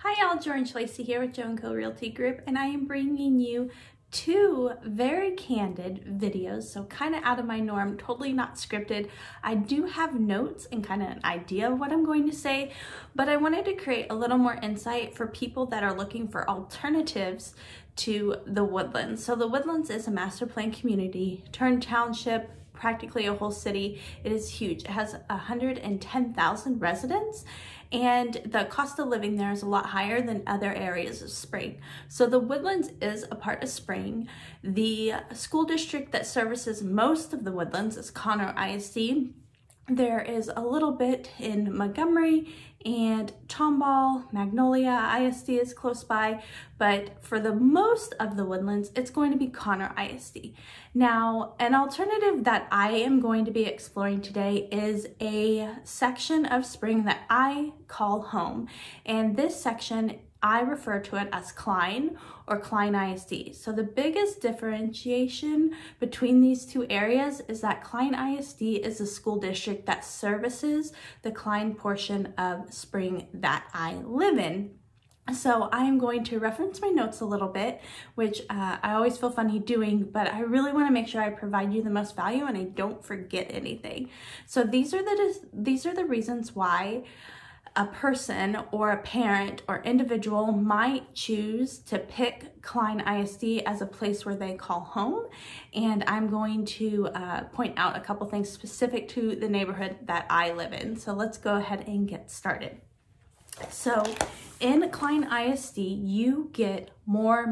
Hi y'all, George Lacey here with Joe & Co Realty Group, and I am bringing you two very candid videos, so kind of out of my norm, totally not scripted. I do have notes and kind of an idea of what I'm going to say, but I wanted to create a little more insight for people that are looking for alternatives to the Woodlands. So the Woodlands is a master plan community, turned township, practically a whole city. It is huge. It has 110,000 residents, and the cost of living there is a lot higher than other areas of Spring. So the Woodlands is a part of Spring. The school district that services most of the Woodlands is Conroe ISD. There is a little bit in Montgomery and Tomball. Magnolia ISD is close by, but for the most of the Woodlands, it's going to be Conroe ISD. Now, an alternative that I am going to be exploring today is a section of Spring that I call home, and this section I refer to it as Klein or Klein ISD. So the biggest differentiation between these two areas is that Klein ISD is a school district that services the Klein portion of Spring that I live in. So I'm going to reference my notes a little bit, which I always feel funny doing, but I really want to make sure I provide you the most value and I don't forget anything. So these are the reasons why a person or a parent or individual might choose to pick Klein ISD as a place where they call home. And I'm going to point out a couple things specific to the neighborhood that I live in. So let's go ahead and get started. So in Klein ISD, you get more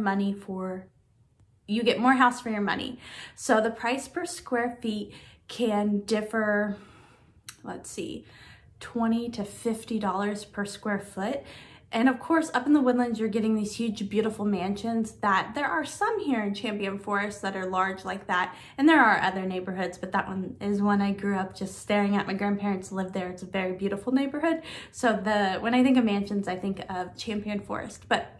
house for your money. So the price per square feet can differ, let's see, $20 to $50 per square foot. And of course, up in the Woodlands, you're getting these huge, beautiful mansions that there are some here in Champion Forest that are large like that. And there are other neighborhoods, but that one is one I grew up just staring at. My grandparents lived there. It's a very beautiful neighborhood. So when I think of mansions, I think of Champion Forest. But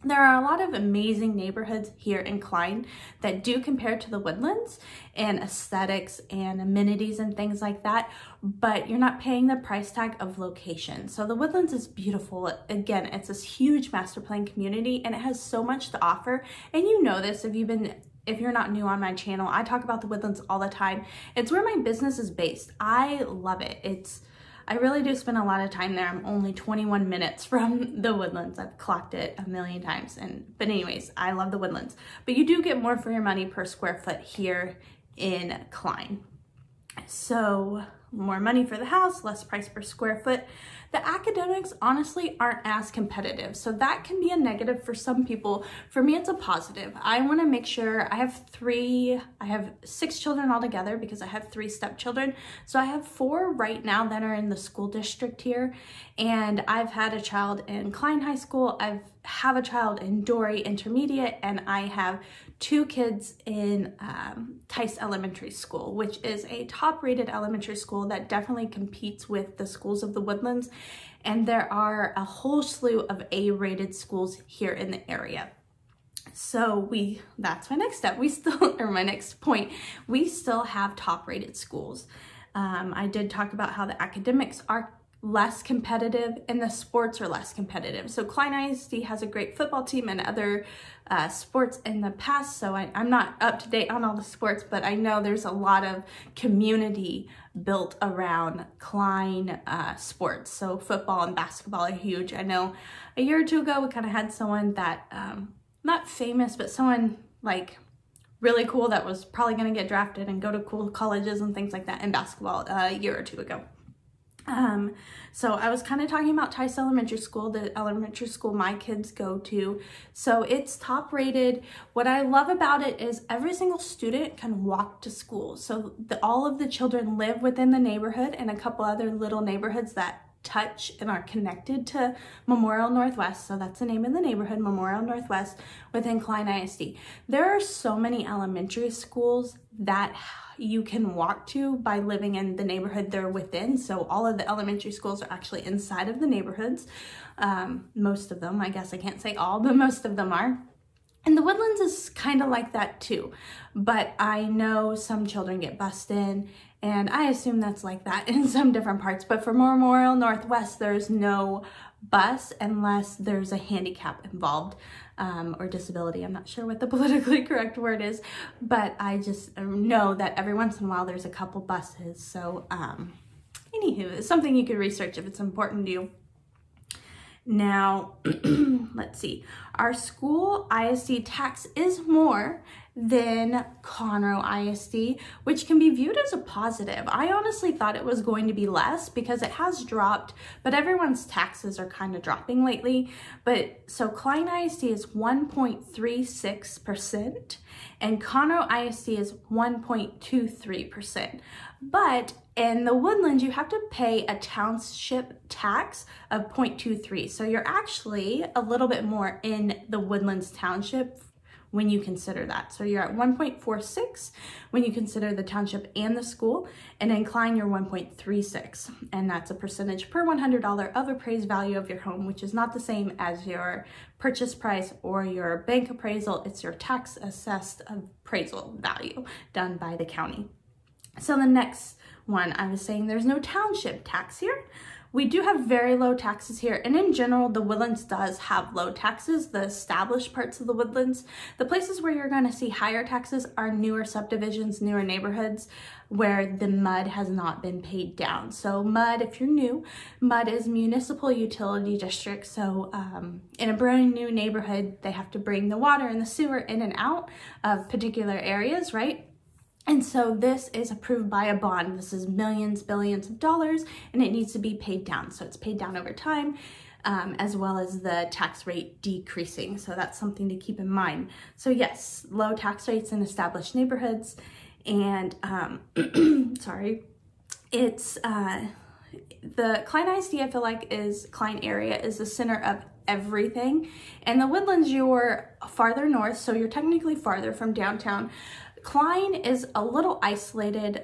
there are a lot of amazing neighborhoods here in Klein that do compare to the Woodlands in aesthetics and amenities and things like that, but you're not paying the price tag of location. So the Woodlands is beautiful. Again, it's this huge master plan community and it has so much to offer. And you know this if you're not new on my channel, I talk about the Woodlands all the time. It's where my business is based. I love it. I really do spend a lot of time there. I'm only 21 minutes from the Woodlands. I've clocked it a million times. But anyways, I love the Woodlands. But you do get more for your money per square foot here in Klein. So more money for the house, less price per square foot. The academics honestly aren't as competitive. So that can be a negative for some people. For me, it's a positive. I want to make sure I have 6 children altogether because I have 3 stepchildren. So I have 4 right now that are in the school district here. And I've had a child in Klein High School. I have a child in Dory Intermediate, and I have 2 kids in Tice Elementary School, which is a top-rated elementary school that definitely competes with the schools of the Woodlands. And there are a whole slew of A-rated schools here in the area. So that's my next step. My next point, we still have top-rated schools. I did talk about how the academics are less competitive and the sports are less competitive. So Klein ISD has a great football team and other sports in the past, so I'm not up to date on all the sports, but I know there's a lot of community built around Klein sports. So football and basketball are huge. I know a year or 2 ago, we kind of had someone that, not famous, but someone like really cool that was probably going to get drafted and go to cool colleges and things like that in basketball a year or 2 ago. So I was kind of talking about Tice Elementary School, the elementary school my kids go to. So it's top rated. What I love about it is every single student can walk to school. So all of the children live within the neighborhood and a couple other little neighborhoods that touch and are connected to Memorial Northwest. So that's the name of the neighborhood, Memorial Northwest, within Klein ISD. There are so many elementary schools that you can walk to by living in the neighborhood they're within. So all of the elementary schools are actually inside of the neighborhoods. Most of them, I guess I can't say all, but most of them are. And the Woodlands is kind of like that too. But I know some children get bused in, and I assume that's like that in some different parts. But for Memorial Northwest, there's no bus unless there's a handicap involved, or disability. I'm not sure what the politically correct word is, but I just know that every once in a while there's a couple buses. So anywho, it's something you could research if it's important to you. Now, let's see. Our school ISD tax is more than Conroe ISD, which can be viewed as a positive. I honestly thought it was going to be less because it has dropped, but everyone's taxes are kind of dropping lately. But so Klein ISD is 1.36% and Conroe ISD is 1.23%. But in the Woodlands, you have to pay a township tax of 0.23. So you're actually a little bit more in the Woodlands Township when you consider that. So you're at 1.46 when you consider the township and the school, and in Klein you're 1.36, and that's a percentage per $100 of appraised value of your home, which is not the same as your purchase price or your bank appraisal. It's your tax assessed appraisal value done by the county. So the next one, I was saying there's no township tax here. We do have very low taxes here, and in general, the Woodlands does have low taxes, the established parts of the Woodlands. The places where you're going to see higher taxes are newer subdivisions, newer neighborhoods where the MUD has not been paid down. So MUD, if you're new, MUD is municipal utility district. So in a brand new neighborhood, they have to bring the water and the sewer in and out of particular areas, right? And so this is approved by a bond. This is millions, billions of dollars, and it needs to be paid down. So it's paid down over time, as well as the tax rate decreasing. So that's something to keep in mind. So yes, low tax rates in established neighborhoods. And sorry, it's the Klein ISD, I feel like, is Klein area is the center of everything. And the Woodlands, you're farther north, so you're technically farther from downtown. Klein is a little isolated.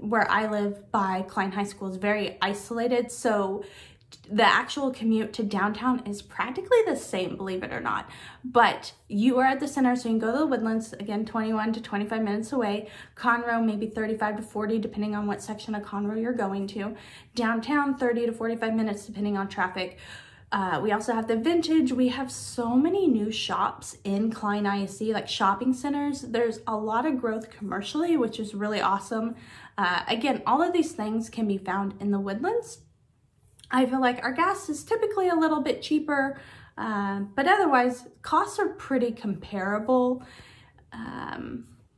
Where I live by Klein High School is very isolated, so the actual commute to downtown is practically the same, believe it or not. But you are at the center, so you can go to the Woodlands, again, 21 to 25 minutes away. Conroe, maybe 35 to 40, depending on what section of Conroe you're going to. Downtown, 30 to 45 minutes, depending on traffic. We also have the Vintage. We have so many new shops in Klein ISD, like shopping centers. There's a lot of growth commercially, which is really awesome. Again, all of these things can be found in the Woodlands. I feel like our gas is typically a little bit cheaper, but otherwise costs are pretty comparable.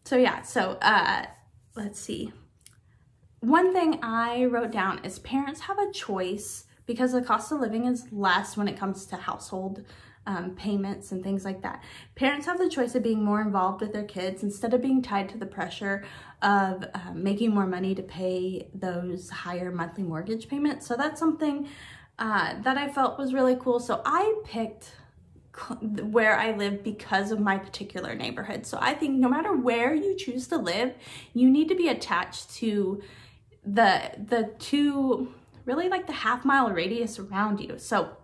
So yeah, so let's see. One thing I wrote down is parents have a choice because the cost of living is less when it comes to household payments and things like that. Parents have the choice of being more involved with their kids instead of being tied to the pressure of making more money to pay those higher monthly mortgage payments. So that's something that I felt was really cool. So I picked where I live because of my particular neighborhood. So I think no matter where you choose to live, you need to be attached to the two, really like the half-mile radius around you. So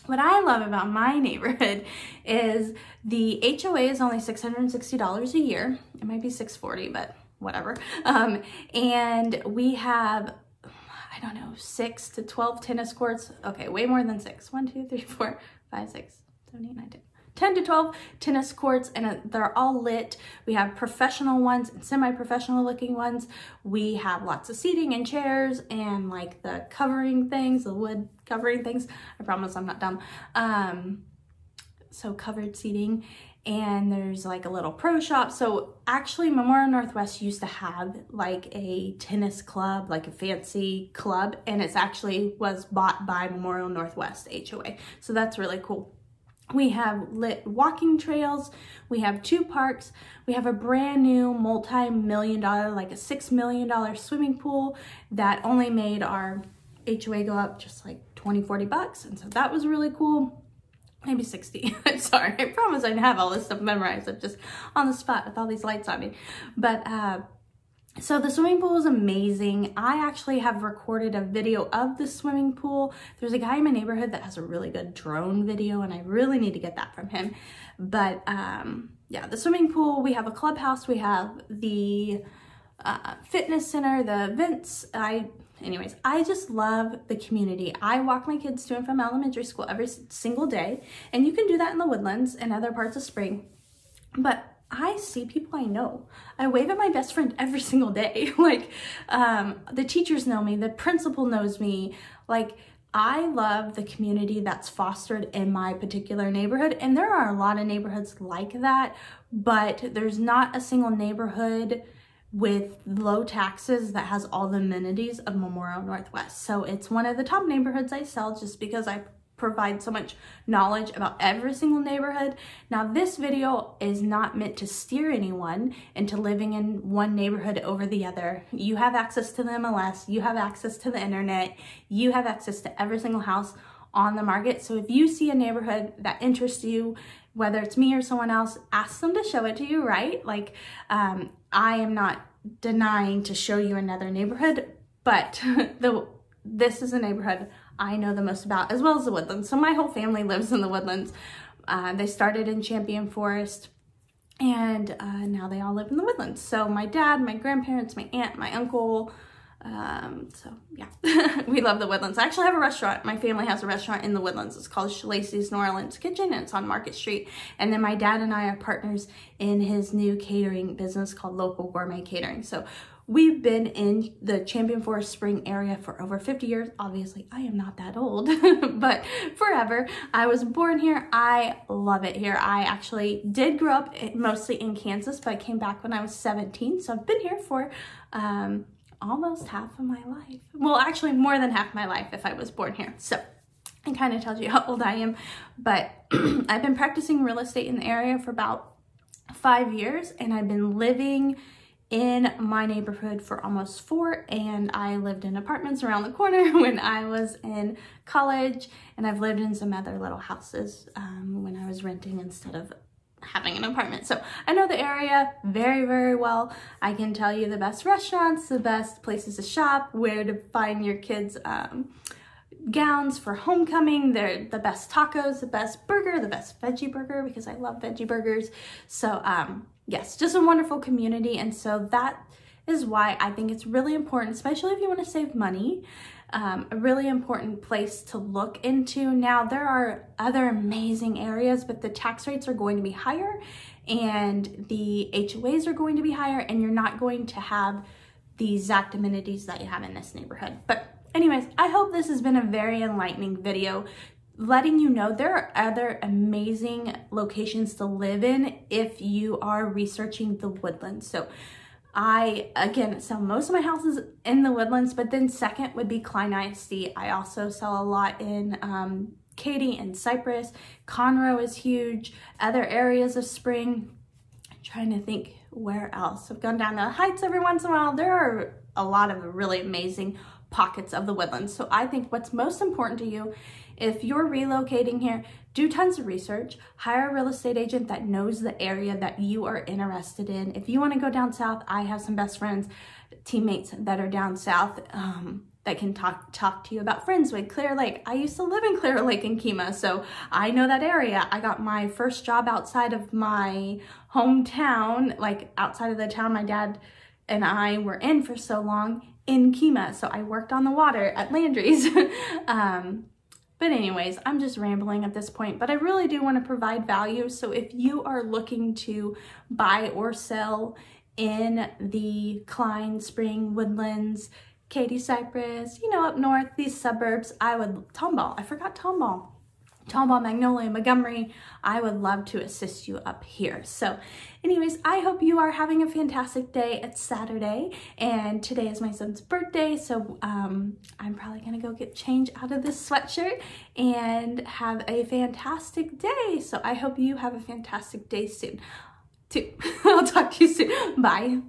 what I love about my neighborhood is the HOA is only $660 a year. It might be $640, but whatever. And we have, I don't know, 6 to 12 tennis courts. Okay, way more than 6. 1, 2, 3, 4, 5, 6, 7, 8, 9, 10 to 12 tennis courts, and they're all lit. We have professional ones and semi-professional looking ones. We have lots of seating and chairs and like the covering things, the wood covering things. I promise I'm not dumb. So covered seating, and there's like a little pro shop. So actually Memorial Northwest used to have like a tennis club, like a fancy club, and it's actually was bought by Memorial Northwest HOA. So that's really cool. We have lit walking trails, we have 2 parks, we have a brand new multi-million-dollar, like a $6 million swimming pool that only made our HOA go up just like 20, 40 bucks. And so that was really cool. Maybe 60. I'm sorry, I promise I have all this stuff memorized. I'm just on the spot with all these lights on me. But so the swimming pool is amazing. I actually have recorded a video of the swimming pool. There's a guy in my neighborhood that has a really good drone video, and I really need to get that from him. But yeah, the swimming pool, we have a clubhouse, we have the fitness center, the events. anyways, I just love the community. I walk my kids to and from elementary school every single day, and you can do that in the Woodlands and other parts of Spring, but I see people I know. I wave at my best friend every single day. Like, the teachers know me, the principal knows me. Like, I love the community that's fostered in my particular neighborhood, and there are a lot of neighborhoods like that, but there's not a single neighborhood with low taxes that has all the amenities of Memorial Northwest. So it's one of the top neighborhoods I sell just because I provide so much knowledge about every single neighborhood. Now, this video is not meant to steer anyone into living in one neighborhood over the other. You have access to the MLS, you have access to the internet, you have access to every single house on the market. So if you see a neighborhood that interests you, whether it's me or someone else, ask them to show it to you, right? Like, I am not denying to show you another neighborhood, but this is a neighborhood I know the most about, as well as the Woodlands. So my whole family lives in the Woodlands. They started in Champion Forest, and now they all live in the Woodlands. So my dad, my grandparents, my aunt, my uncle, so yeah, we love the Woodlands. I actually have a restaurant. My family has a restaurant in the Woodlands. It's called Shalacy's New Orleans Kitchen, and it's on Market Street. And then my dad and I are partners in his new catering business called Local Gourmet Catering. So we've been in the Champion Forest Spring area for over 50 years. Obviously, I am not that old, but forever. I was born here. I love it here. I actually did grow up mostly in Kansas, but I came back when I was 17. So I've been here for almost half of my life. Well, actually more than half my life if I was born here. So it kind of tells you how old I am. But I've been practicing real estate in the area for about 5 years, and I've been living in my neighborhood for almost 4, and I lived in apartments around the corner when I was in college, and I've lived in some other little houses when I was renting instead of having an apartment. So I know the area very, very well. I can tell you the best restaurants, the best places to shop, where to find your kids' gowns for homecoming. They're the best tacos, the best burger, the best veggie burger, because I love veggie burgers. So yes, just a wonderful community. And so that is why I think it's really important, especially if you want to save money, a really important place to look into. Now, there are other amazing areas, but the tax rates are going to be higher and the HOAs are going to be higher, and you're not going to have the exact amenities that you have in this neighborhood. But anyways, I hope this has been a very enlightening video, letting you know there are other amazing locations to live in if you are researching the Woodlands. So I, again, sell most of my houses in the Woodlands, but then second would be Klein ISD. I also sell a lot in Katy and Cypress. Conroe is huge. Other areas of Spring. I'm trying to think where else. I've gone down the Heights every once in a while. There are a lot of really amazing pockets of the Woodlands. So I think what's most important to you, if you're relocating here, do tons of research, hire a real estate agent that knows the area that you are interested in. If you want to go down south, I have some best friends, teammates that are down south that can talk to you about Friendswood, Clear Lake. I used to live in Clear Lake in Kemah, so I know that area. I got my first job outside of my hometown, like outside of the town my dad and I were in for so long, in Kemah. So I worked on the water at Landry's. But anyways, I'm just rambling at this point, but I really do want to provide value. So if you are looking to buy or sell in the Klein, Spring, Woodlands, Katy, Cypress, you know, up north, these suburbs, Tomball, I forgot Tomball, Magnolia, Montgomery, I would love to assist you up here. So anyways, I hope you are having a fantastic day. It's Saturday, and today is my son's birthday, so I'm probably gonna go get change out of this sweatshirt and have a fantastic day. So I hope you have a fantastic day soon too. I'll talk to you soon. Bye.